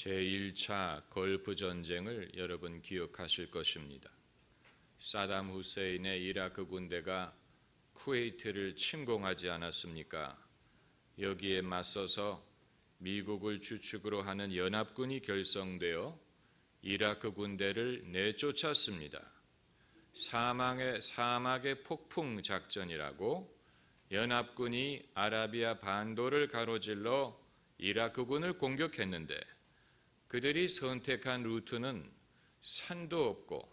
제1차 걸프 전쟁을 여러분 기억하실 것입니다. 사담 후세인의 이라크 군대가 쿠웨이트를 침공하지 않았습니까? 여기에 맞서서 미국을 주축으로 하는 연합군이 결성되어 이라크 군대를 내쫓았습니다. 사막의 폭풍 작전이라고 연합군이 아라비아 반도를 가로질러 이라크군을 공격했는데 그들이 선택한 루트는 산도 없고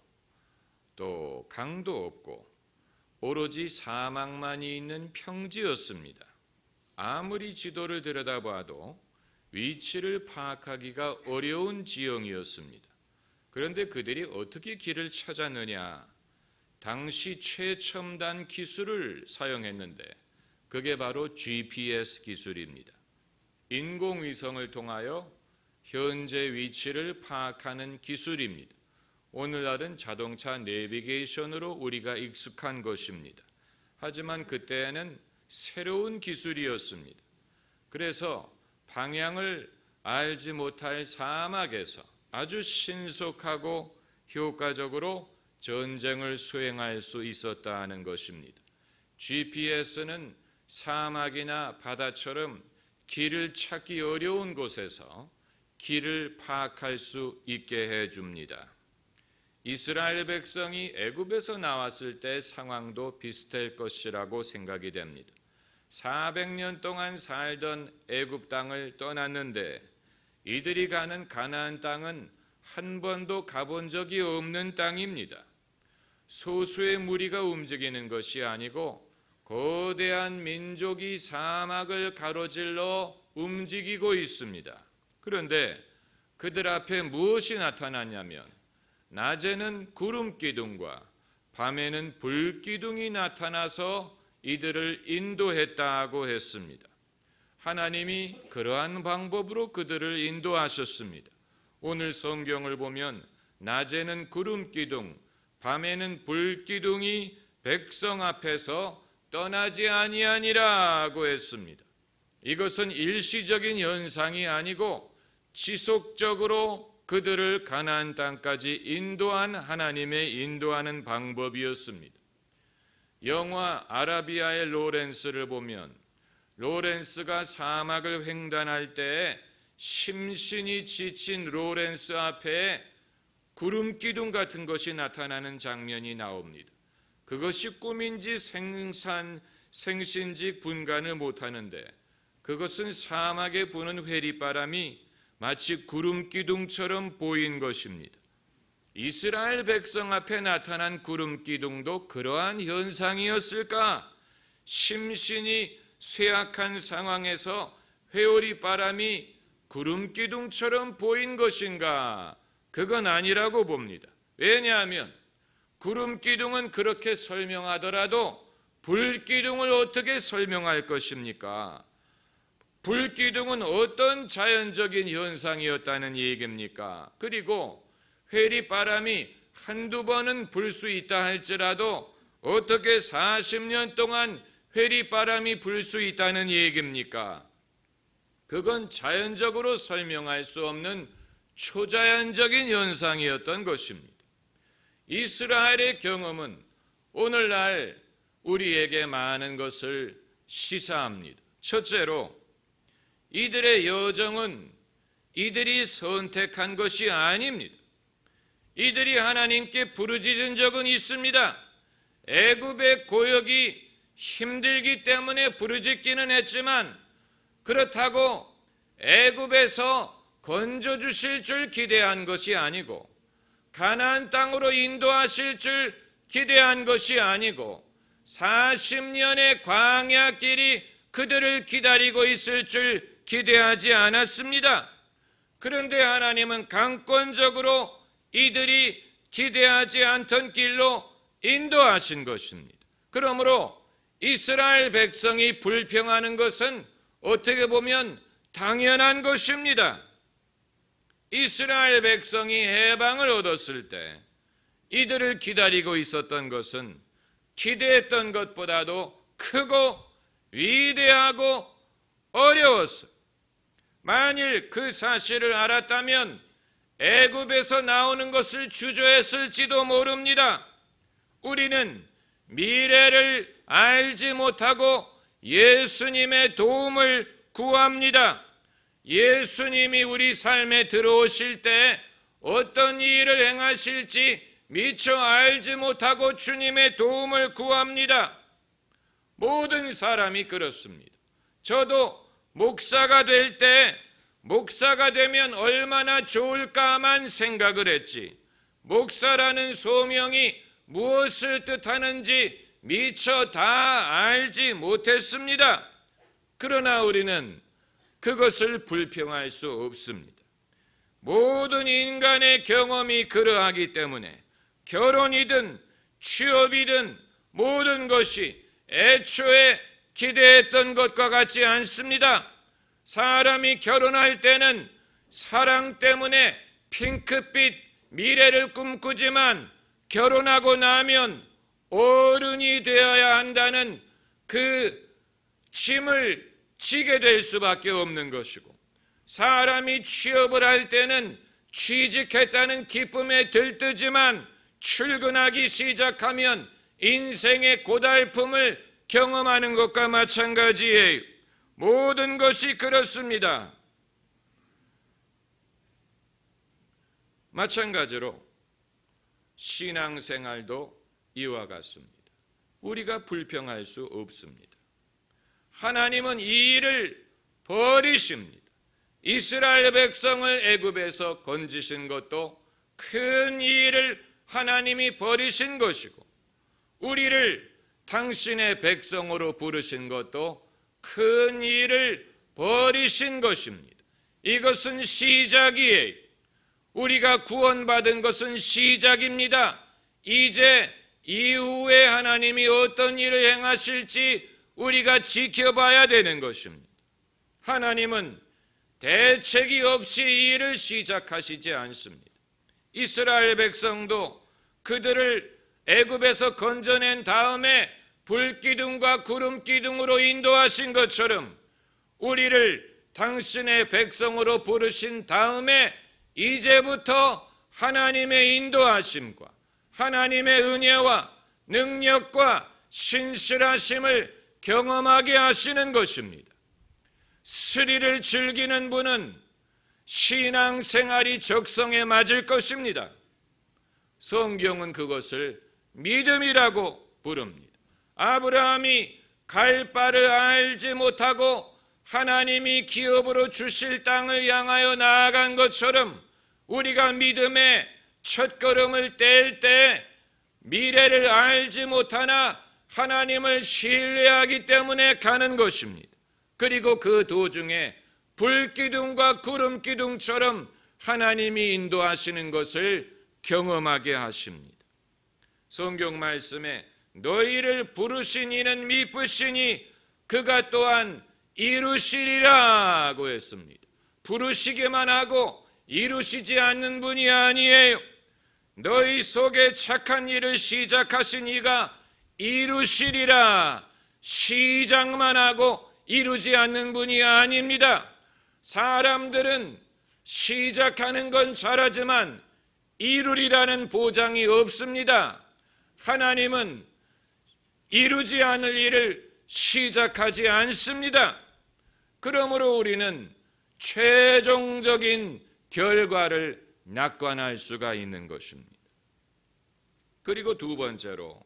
또 강도 없고 오로지 사막만이 있는 평지였습니다. 아무리 지도를 들여다봐도 위치를 파악하기가 어려운 지형이었습니다. 그런데 그들이 어떻게 길을 찾았느냐? 당시 최첨단 기술을 사용했는데 그게 바로 GPS 기술입니다. 인공위성을 통하여 현재 위치를 파악하는 기술입니다. 오늘날은 자동차 내비게이션으로 우리가 익숙한 것입니다. 하지만 그때는 새로운 기술이었습니다. 그래서 방향을 알지 못할 사막에서 아주 신속하고 효과적으로 전쟁을 수행할 수 있었다는 것입니다. GPS는 사막이나 바다처럼 길을 찾기 어려운 곳에서 길을 파악할 수 있게 해줍니다. 이스라엘 백성이 애굽에서 나왔을 때 상황도 비슷할 것이라고 생각이 됩니다. 400년 동안 살던 애굽 땅을 떠났는데 이들이 가는 가나안 땅은 한 번도 가본 적이 없는 땅입니다. 소수의 무리가 움직이는 것이 아니고 거대한 민족이 사막을 가로질러 움직이고 있습니다. 그런데 그들 앞에 무엇이 나타났냐면 낮에는 구름 기둥과 밤에는 불 기둥이 나타나서 이들을 인도했다고 했습니다. 하나님이 그러한 방법으로 그들을 인도하셨습니다. 오늘 성경을 보면 낮에는 구름 기둥, 밤에는 불 기둥이 백성 앞에서 떠나지 아니하니라고 했습니다. 이것은 일시적인 현상이 아니고 지속적으로 그들을 가나안 땅까지 인도한 하나님의 인도하는 방법이었습니다. 영화 아라비아의 로렌스를 보면 로렌스가 사막을 횡단할 때 심신이 지친 로렌스 앞에 구름 기둥 같은 것이 나타나는 장면이 나옵니다. 그것이 꿈인지 생신지 분간을 못하는데 그것은 사막에 부는 회리바람이 마치 구름 기둥처럼 보인 것입니다. 이스라엘 백성 앞에 나타난 구름 기둥도 그러한 현상이었을까? 심신이 쇠약한 상황에서 회오리 바람이 구름 기둥처럼 보인 것인가? 그건 아니라고 봅니다. 왜냐하면 구름 기둥은 그렇게 설명하더라도 불 기둥을 어떻게 설명할 것입니까? 불 기둥은 어떤 자연적인 현상이었다는 얘기입니까? 그리고 회리바람이 한두 번은 불 수 있다 할지라도 어떻게 40년 동안 회리바람이 불 수 있다는 얘기입니까? 그건 자연적으로 설명할 수 없는 초자연적인 현상이었던 것입니다. 이스라엘의 경험은 오늘날 우리에게 많은 것을 시사합니다. 첫째로 이들의 여정은 이들이 선택한 것이 아닙니다. 이들이 하나님께 부르짖은 적은 있습니다. 애굽의 고역이 힘들기 때문에 부르짖기는 했지만 그렇다고 애굽에서 건져주실 줄 기대한 것이 아니고 가나안 땅으로 인도하실 줄 기대한 것이 아니고 40년의 광야 길이 그들을 기다리고 있을 줄 기대하지 않았습니다. 그런데 하나님은 강권적으로 이들이 기대하지 않던 길로 인도하신 것입니다. 그러므로 이스라엘 백성이 불평하는 것은 어떻게 보면 당연한 것입니다. 이스라엘 백성이 해방을 얻었을 때 이들을 기다리고 있었던 것은 기대했던 것보다도 크고 위대하고 어려웠어요. 만일 그 사실을 알았다면 애굽에서 나오는 것을 주저했을지도 모릅니다. 우리는 미래를 알지 못하고 예수님의 도움을 구합니다. 예수님이 우리 삶에 들어오실 때 어떤 일을 행하실지 미처 알지 못하고 주님의 도움을 구합니다. 모든 사람이 그렇습니다. 저도 목사가 될 때 목사가 되면 얼마나 좋을까만 생각을 했지, 목사라는 소명이 무엇을 뜻하는지 미처 다 알지 못했습니다. 그러나 우리는 그것을 불평할 수 없습니다. 모든 인간의 경험이 그러하기 때문에 결혼이든 취업이든 모든 것이 애초에 기대했던 것과 같지 않습니다. 사람이 결혼할 때는 사랑 때문에 핑크빛 미래를 꿈꾸지만 결혼하고 나면 어른이 되어야 한다는 그 짐을 지게 될 수밖에 없는 것이고, 사람이 취업을 할 때는 취직했다는 기쁨에 들뜨지만 출근하기 시작하면 인생의 고달픔을 경험하는 것과 마찬가지예요. 모든 것이 그렇습니다. 마찬가지로 신앙생활도 이와 같습니다. 우리가 불평할 수 없습니다. 하나님은 이 일을 버리십니다. 이스라엘 백성을 애굽에서 건지신 것도 큰 일을 하나님이 버리신 것이고, 우리를 당신의 백성으로 부르신 것도 큰 일을 버리신 것입니다. 이것은 시작이에요. 우리가 구원받은 것은 시작입니다. 이제 이후에 하나님이 어떤 일을 행하실지 우리가 지켜봐야 되는 것입니다. 하나님은 대책이 없이 이 일을 시작하시지 않습니다. 이스라엘 백성도 그들을 애굽에서 건져낸 다음에 불기둥과 구름기둥으로 인도하신 것처럼 우리를 당신의 백성으로 부르신 다음에 이제부터 하나님의 인도하심과 하나님의 은혜와 능력과 신실하심을 경험하게 하시는 것입니다. 스릴을 즐기는 분은 신앙생활이 적성에 맞을 것입니다. 성경은 그것을 믿음이라고 부릅니다. 아브라함이 갈 바를 알지 못하고 하나님이 기업으로 주실 땅을 향하여 나아간 것처럼 우리가 믿음의 첫걸음을 뗄 때 미래를 알지 못하나 하나님을 신뢰하기 때문에 가는 것입니다. 그리고 그 도중에 불기둥과 구름기둥처럼 하나님이 인도하시는 것을 경험하게 하십니다. 성경 말씀에 너희를 부르신 이는 미쁘시니 그가 또한 이루시리라고 했습니다. 부르시기만 하고 이루시지 않는 분이 아니에요. 너희 속에 착한 일을 시작하신 이가 이루시리라. 시작만 하고 이루지 않는 분이 아닙니다. 사람들은 시작하는 건 잘하지만 이루리라는 보장이 없습니다. 하나님은 이루지 않을 일을 시작하지 않습니다. 그러므로 우리는 최종적인 결과를 낙관할 수가 있는 것입니다. 그리고 두 번째로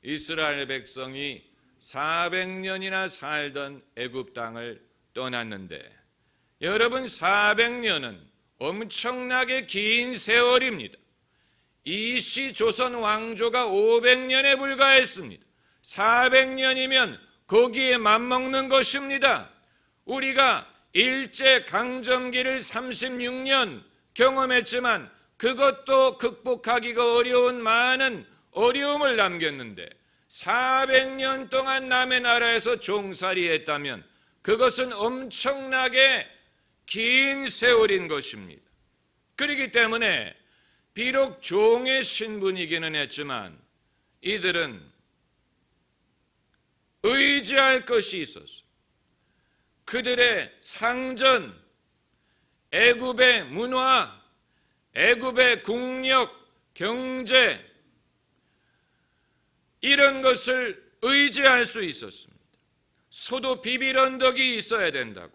이스라엘 백성이 400년이나 살던 애굽 땅을 떠났는데, 여러분 400년은 엄청나게 긴 세월입니다. 이시 조선 왕조가 500년에 불과했습니다. 400년이면 거기에 맞먹는 것입니다. 우리가 일제강점기를 36년 경험했지만 그것도 극복하기가 어려운 많은 어려움을 남겼는데 400년 동안 남의 나라에서 종살이 했다면 그것은 엄청나게 긴 세월인 것입니다. 그렇기 때문에 비록 종의 신분이기는 했지만 이들은 의지할 것이 있었어요. 그들의 상전, 애굽의 문화, 애굽의 국력, 경제, 이런 것을 의지할 수 있었습니다. 소도 비빌 언덕이 있어야 된다고.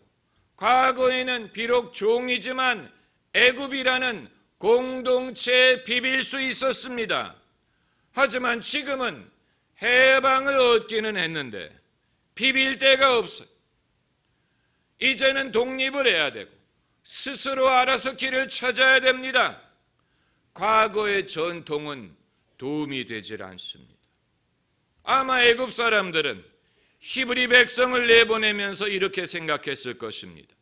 과거에는 비록 종이지만 애굽이라는 공동체에 비빌 수 있었습니다. 하지만 지금은 해방을 얻기는 했는데 비빌 데가 없어요. 이제는 독립을 해야 되고 스스로 알아서 길을 찾아야 됩니다. 과거의 전통은 도움이 되질 않습니다. 아마 애굽 사람들은 히브리 백성을 내보내면서 이렇게 생각했을 것입니다.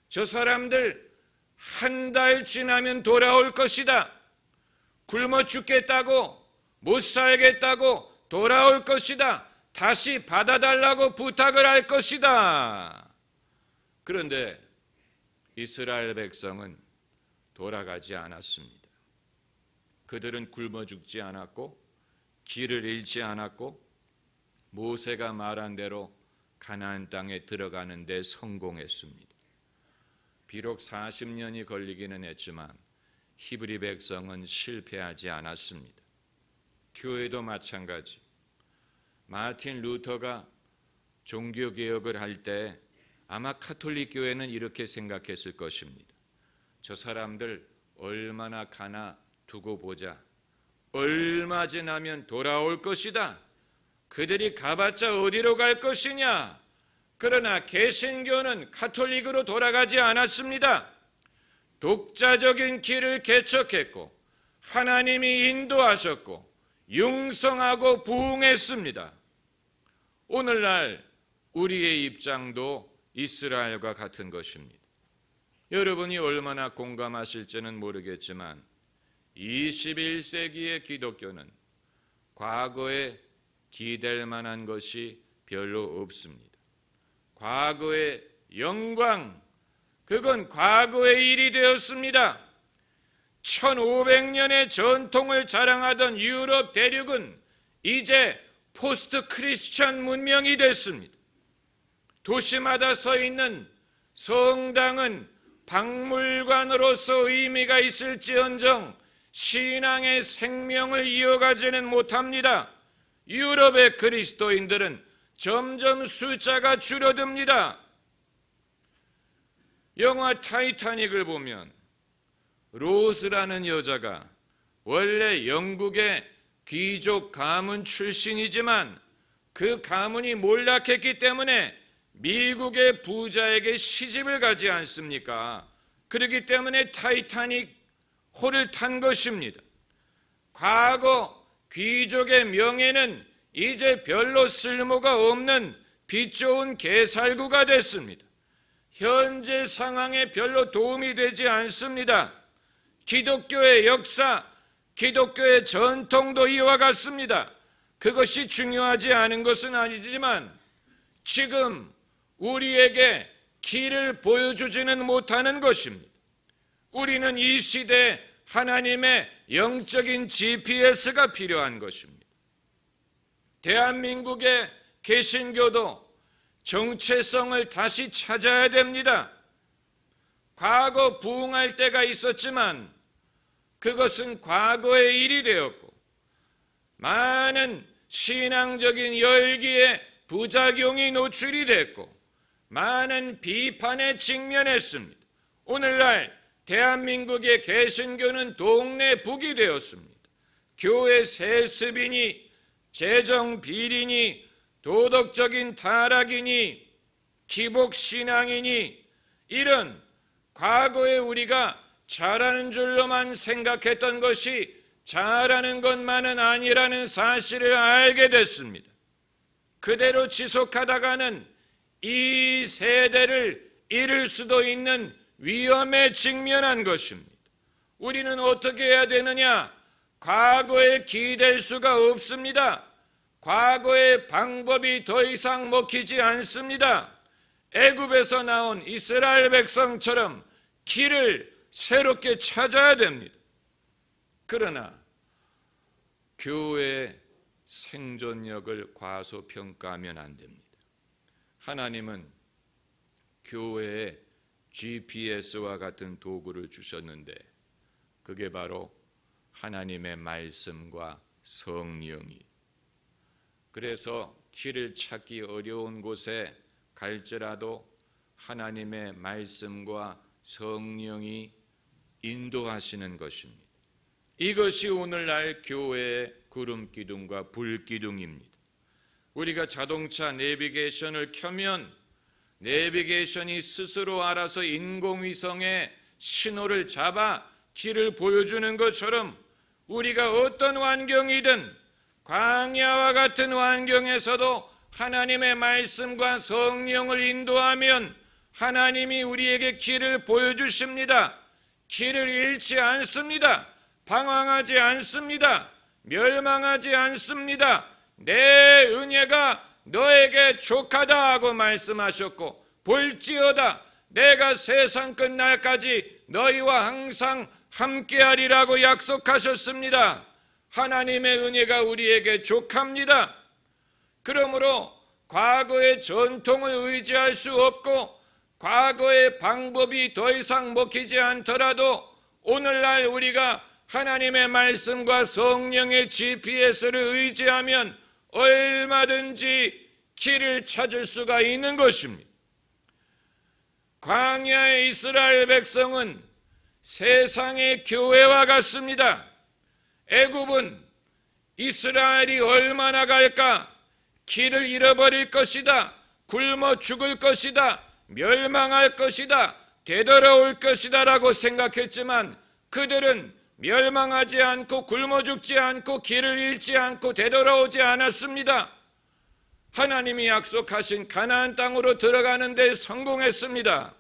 저 사람들 한 달 지나면 돌아올 것이다. 굶어 죽겠다고, 못 살겠다고 돌아올 것이다. 다시 받아달라고 부탁을 할 것이다. 그런데 이스라엘 백성은 돌아가지 않았습니다. 그들은 굶어 죽지 않았고 길을 잃지 않았고 모세가 말한 대로 가나안 땅에 들어가는 데 성공했습니다. 비록 40년이 걸리기는 했지만 히브리 백성은 실패하지 않았습니다. 교회도 마찬가지. 마틴 루터가 종교개혁을 할 때 아마 카톨릭 교회는 이렇게 생각했을 것입니다. 저 사람들 얼마나 가나 두고 보자. 얼마 지나면 돌아올 것이다. 그들이 가봤자 어디로 갈 것이냐. 그러나 개신교는 카톨릭으로 돌아가지 않았습니다. 독자적인 길을 개척했고 하나님이 인도하셨고 융성하고 부흥했습니다. 오늘날 우리의 입장도 이스라엘과 같은 것입니다. 여러분이 얼마나 공감하실지는 모르겠지만 21세기의 기독교는 과거에 기댈 만한 것이 별로 없습니다. 과거의 영광, 그건 과거의 일이 되었습니다. 1500년의 전통을 자랑하던 유럽 대륙은 이제 포스트 크리스천 문명이 됐습니다. 도시마다 서 있는 성당은 박물관으로서 의미가 있을지언정 신앙의 생명을 이어가지는 못합니다. 유럽의 그리스도인들은 점점 숫자가 줄어듭니다. 영화 타이타닉을 보면 로스라는 여자가 원래 영국의 귀족 가문 출신이지만 그 가문이 몰락했기 때문에 미국의 부자에게 시집을 가지 않습니까? 그렇기 때문에 타이타닉 호를 탄 것입니다. 과거 귀족의 명예는 이제 별로 쓸모가 없는 빛 좋은 개살구가 됐습니다. 현재 상황에 별로 도움이 되지 않습니다. 기독교의 역사, 기독교의 전통도 이와 같습니다. 그것이 중요하지 않은 것은 아니지만 지금 우리에게 길을 보여주지는 못하는 것입니다. 우리는 이 시대에 하나님의 영적인 GPS가 필요한 것입니다. 대한민국의 개신교도 정체성을 다시 찾아야 됩니다. 과거 부흥할 때가 있었지만 그것은 과거의 일이 되었고 많은 신앙적인 열기에 부작용이 노출이 됐고 많은 비판에 직면했습니다. 오늘날 대한민국의 개신교는 동네 북이 되었습니다. 교회 세습이니 재정 비리니 도덕적인 타락이니 기복신앙이니 이런 과거에 우리가 잘하는 줄로만 생각했던 것이 잘하는 것만은 아니라는 사실을 알게 됐습니다. 그대로 지속하다가는 이 세대를 잃을 수도 있는 위험에 직면한 것입니다. 우리는 어떻게 해야 되느냐? 과거에 기댈 수가 없습니다. 과거의 방법이 더 이상 먹히지 않습니다. 애굽에서 나온 이스라엘 백성처럼 길을 새롭게 찾아야 됩니다. 그러나 교회의 생존력을 과소평가하면 안 됩니다. 하나님은 교회에 GPS와 같은 도구를 주셨는데 그게 바로 하나님의 말씀과 성령이. 그래서 길을 찾기 어려운 곳에 갈지라도 하나님의 말씀과 성령이 인도하시는 것입니다. 이것이 오늘날 교회의 구름기둥과 불기둥입니다. 우리가 자동차 내비게이션을 켜면 내비게이션이 스스로 알아서 인공위성의 신호를 잡아 길을 보여주는 것처럼 우리가 어떤 환경이든 광야와 같은 환경에서도 하나님의 말씀과 성령을 인도하면 하나님이 우리에게 길을 보여주십니다. 길을 잃지 않습니다. 방황하지 않습니다. 멸망하지 않습니다. 내 은혜가 너에게 족하다 하고 말씀하셨고 볼지어다 내가 세상 끝날까지 너희와 항상 함께하리라고 약속하셨습니다. 하나님의 은혜가 우리에게 족합니다. 그러므로 과거의 전통을 의지할 수 없고 과거의 방법이 더 이상 먹히지 않더라도 오늘날 우리가 하나님의 말씀과 성령의 GPS를 의지하면 얼마든지 길을 찾을 수가 있는 것입니다. 광야의 이스라엘 백성은 세상의 교회와 같습니다. 애굽은 이스라엘이 얼마나 갈까? 길을 잃어버릴 것이다. 굶어 죽을 것이다. 멸망할 것이다. 되돌아올 것이다 라고 생각했지만 그들은 멸망하지 않고 굶어 죽지 않고 길을 잃지 않고 되돌아오지 않았습니다. 하나님이 약속하신 가나안 땅으로 들어가는 데 성공했습니다.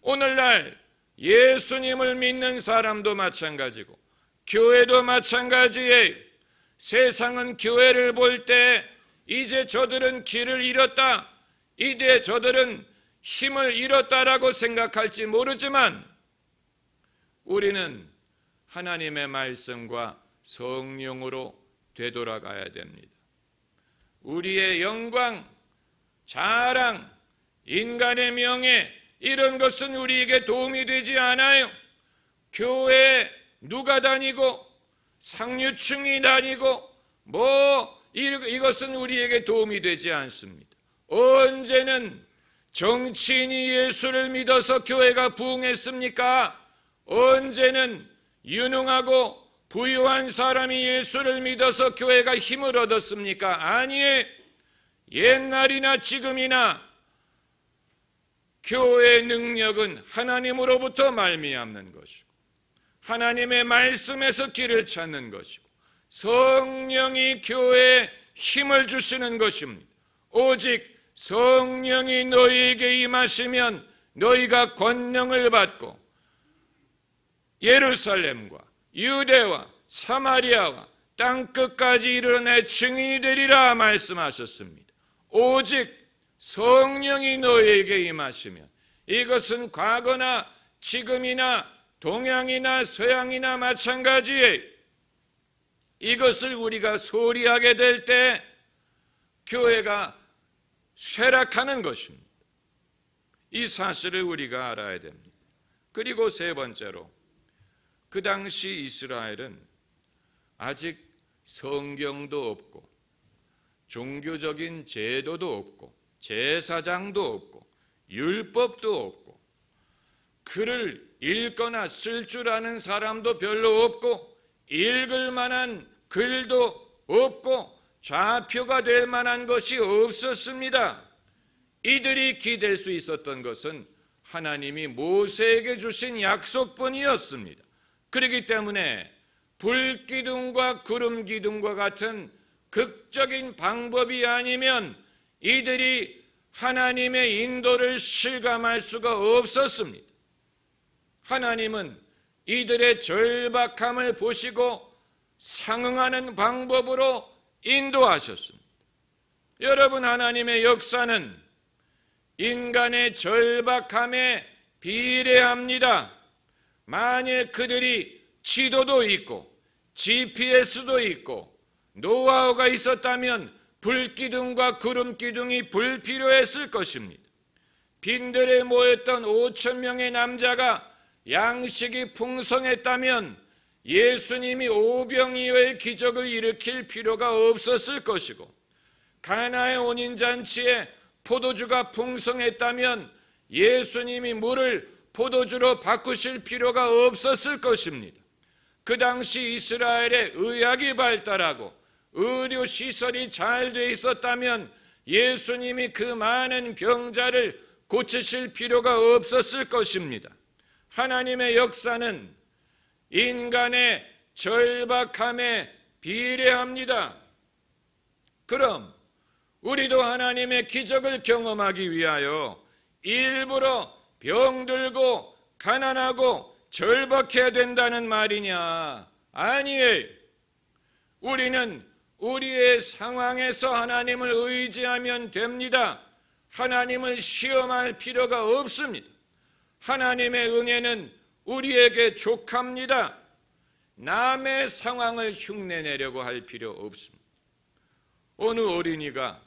오늘날 예수님을 믿는 사람도 마찬가지고 교회도 마찬가지예요. 세상은 교회를 볼 때 이제 저들은 길을 잃었다, 이제 저들은 힘을 잃었다라고 생각할지 모르지만 우리는 하나님의 말씀과 성령으로 되돌아가야 됩니다. 우리의 영광, 자랑, 인간의 명예 이런 것은 우리에게 도움이 되지 않아요. 교회에 누가 다니고 상류층이 다니고 이것은 우리에게 도움이 되지 않습니다. 언제는 정치인이 예수를 믿어서 교회가 부흥했습니까? 언제는 유능하고 부유한 사람이 예수를 믿어서 교회가 힘을 얻었습니까? 아니에요. 옛날이나 지금이나 교회의 능력은 하나님으로부터 말미암는 것이고 하나님의 말씀에서 길을 찾는 것이고 성령이 교회에 힘을 주시는 것입니다. 오직 성령이 너희에게 임하시면 너희가 권능을 받고 예루살렘과 유대와 사마리아와 땅끝까지 이르러 내 증인이 되리라 말씀하셨습니다. 오직 성령이 너희에게 임하시면 이것은 과거나 지금이나 동양이나 서양이나 마찬가지예요. 이것을 우리가 소리하게 될 때 교회가 쇠락하는 것입니다. 이 사실을 우리가 알아야 됩니다. 그리고 세 번째로 그 당시 이스라엘은 아직 성경도 없고 종교적인 제도도 없고 제사장도 없고 율법도 없고 글을 읽거나 쓸 줄 아는 사람도 별로 없고 읽을 만한 글도 없고 좌표가 될 만한 것이 없었습니다. 이들이 기댈 수 있었던 것은 하나님이 모세에게 주신 약속뿐이었습니다. 그렇기 때문에 불기둥과 구름기둥과 같은 극적인 방법이 아니면 이들이 하나님의 인도를 실감할 수가 없었습니다. 하나님은 이들의 절박함을 보시고 상응하는 방법으로 인도하셨습니다. 여러분, 하나님의 역사는 인간의 절박함에 비례합니다. 만일 그들이 지도도 있고 GPS도 있고 노하우가 있었다면 불기둥과 구름기둥이 불필요했을 것입니다. 빈들에 모였던 5천 명의 남자가 양식이 풍성했다면 예수님이 오병이어의 기적을 일으킬 필요가 없었을 것이고, 가나의 혼인잔치에 포도주가 풍성했다면 예수님이 물을 포도주로 바꾸실 필요가 없었을 것입니다. 그 당시 이스라엘에 의학이 발달하고 의료시설이 잘 돼 있었다면 예수님이 그 많은 병자를 고치실 필요가 없었을 것입니다. 하나님의 역사는 인간의 절박함에 비례합니다. 그럼 우리도 하나님의 기적을 경험하기 위하여 일부러 병들고 가난하고 절박해야 된다는 말이냐? 아니에요. 우리는 우리의 상황에서 하나님을 의지하면 됩니다. 하나님을 시험할 필요가 없습니다. 하나님의 은혜는 우리에게 족합니다. 남의 상황을 흉내내려고 할 필요 없습니다. 어느 어린이가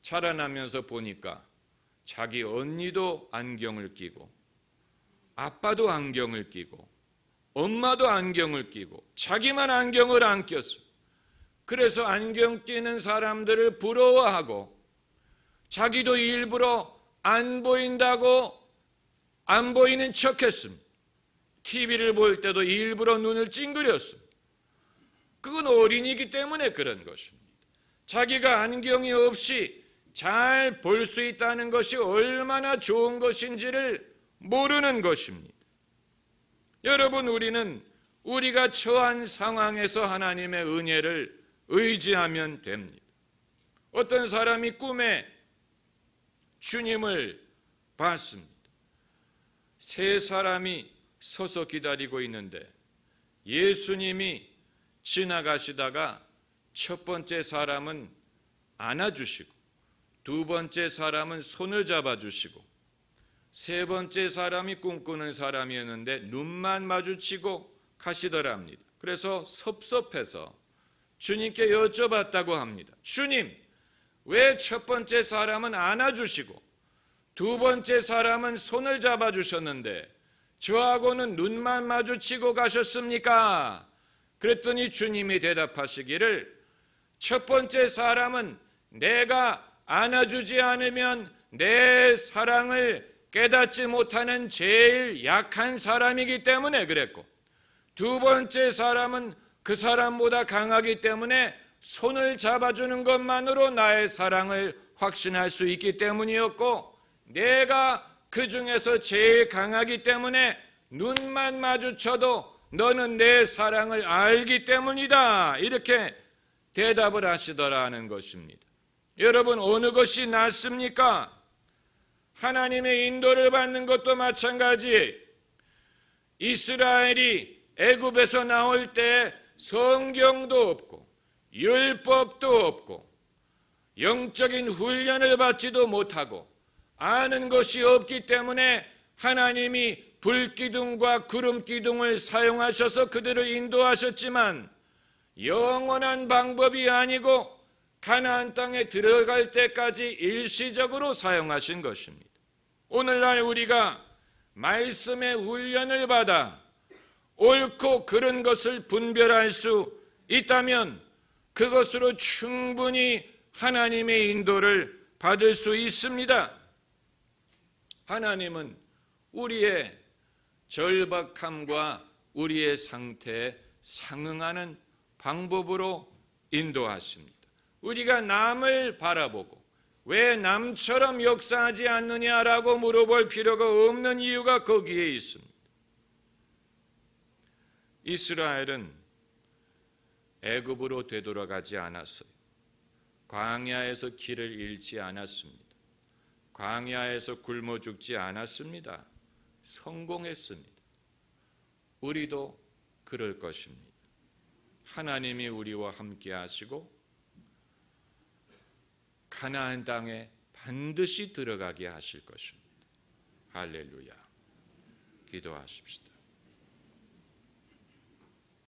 자라나면서 보니까 자기 언니도 안경을 끼고 아빠도 안경을 끼고 엄마도 안경을 끼고 자기만 안경을 안 꼈어요. 그래서 안경 끼는 사람들을 부러워하고 자기도 일부러 안 보인다고 안 보이는 척했습니다. TV를 볼 때도 일부러 눈을 찡그렸습니다. 그건 어린이기 때문에 그런 것입니다. 자기가 안경이 없이 잘 볼 수 있다는 것이 얼마나 좋은 것인지를 모르는 것입니다. 여러분, 우리는 우리가 처한 상황에서 하나님의 은혜를 의지하면 됩니다. 어떤 사람이 꿈에 주님을 봤습니다. 세 사람이 서서 기다리고 있는데 예수님이 지나가시다가 첫 번째 사람은 안아주시고 두 번째 사람은 손을 잡아주시고 세 번째 사람이 꿈꾸는 사람이었는데 눈만 마주치고 가시더랍니다. 그래서 섭섭해서 주님께 여쭤봤다고 합니다. 주님, 왜 첫 번째 사람은 안아주시고 두 번째 사람은 손을 잡아주셨는데 저하고는 눈만 마주치고 가셨습니까? 그랬더니 주님이 대답하시기를 첫 번째 사람은 내가 안아주지 않으면 내 사랑을 깨닫지 못하는 제일 약한 사람이기 때문에 그랬고, 두 번째 사람은 그 사람보다 강하기 때문에 손을 잡아주는 것만으로 나의 사랑을 확신할 수 있기 때문이었고, 내가 그 중에서 제일 강하기 때문에 눈만 마주쳐도 너는 내 사랑을 알기 때문이다. 이렇게 대답을 하시더라는 것입니다. 여러분, 어느 것이 낫습니까? 하나님의 인도를 받는 것도 마찬가지. 이스라엘이 애굽에서 나올 때 성경도 없고 율법도 없고 영적인 훈련을 받지도 못하고 아는 것이 없기 때문에 하나님이 불기둥과 구름기둥을 사용하셔서 그들을 인도하셨지만 영원한 방법이 아니고 가나안 땅에 들어갈 때까지 일시적으로 사용하신 것입니다. 오늘날 우리가 말씀의 훈련을 받아 옳고 그른 것을 분별할 수 있다면 그것으로 충분히 하나님의 인도를 받을 수 있습니다. 하나님은 우리의 절박함과 우리의 상태에 상응하는 방법으로 인도하십니다. 우리가 남을 바라보고 왜 남처럼 역사하지 않느냐라고 물어볼 필요가 없는 이유가 거기에 있습니다. 이스라엘은 애굽으로 되돌아가지 않았어요. 광야에서 길을 잃지 않았습니다. 광야에서 굶어 죽지 않았습니다. 성공했습니다. 우리도 그럴 것입니다. 하나님이 우리와 함께 하시고 가나안 땅에 반드시 들어가게 하실 것입니다. 할렐루야. 기도하십시다.